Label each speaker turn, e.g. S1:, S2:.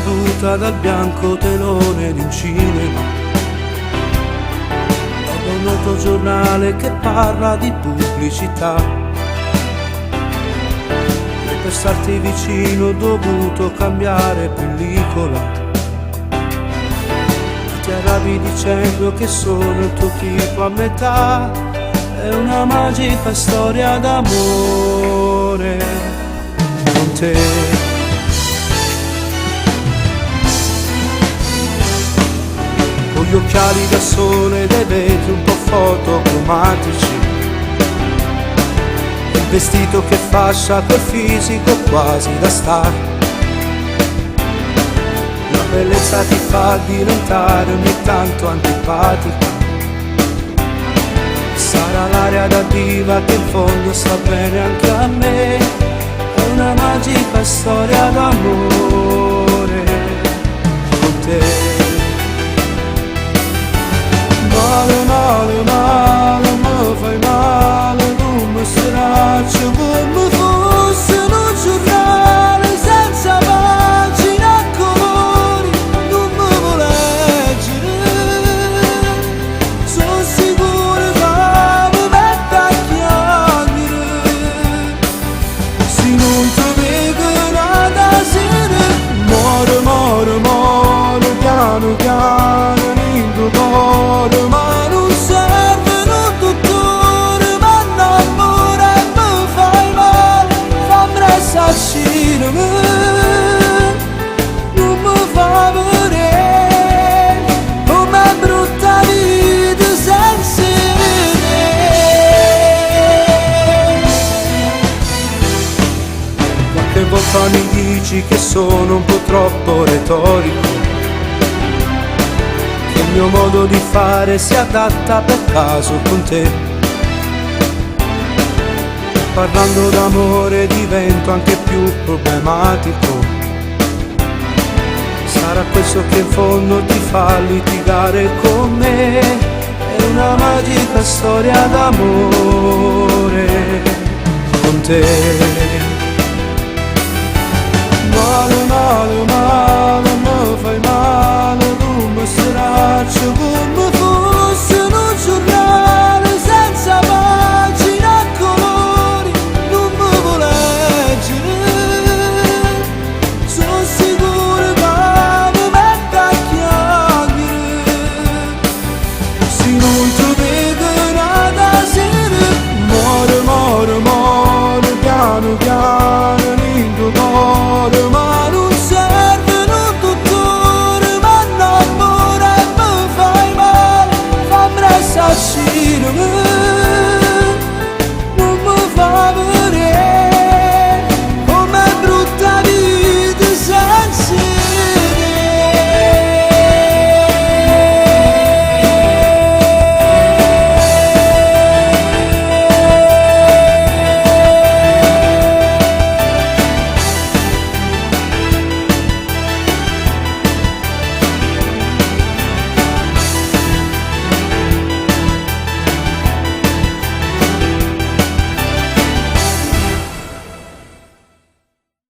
S1: caduta dal bianco telone di un cinema, da un noto giornale che parla di pubblicità. E per starti vicino ho dovuto cambiare pellicola. Ti arrabbi dicendo che sono il tuo tipo a metà. È una magica storia d'amore con te. Con gli occhiali da sole dei vetri un po' fotocromatici, il vestito che fascia quel fisico quasi da star. La bellezza ti fa diventare ogni tanto antipatica. Sarà l'aria da diva che in fondo sta bene anche a me. È una magica storia d'amore con te. Male, male, male, mi fai male, come straccio, come fosse un giornale senza pagine a colori, non mi vuoi leggere. Sono sicuro che mi mette a chiamare, se non ti vedo nada sera. Muore, muore, muore, piano, piano, nel cuore. Ma non serve un dottore, ma innamora e mi fai male, fammi restare me, non mi fa vedere com'è brutta vita senza te. Qualche volta mi dici che sono un po' troppo retorico, che il mio modo di fare si adatta per caso con te. Parlando d'amore divento anche più problematico. Sarà questo che in fondo ti fa litigare con me. È una magica storia d'amore con te. Male, male, male, mi fai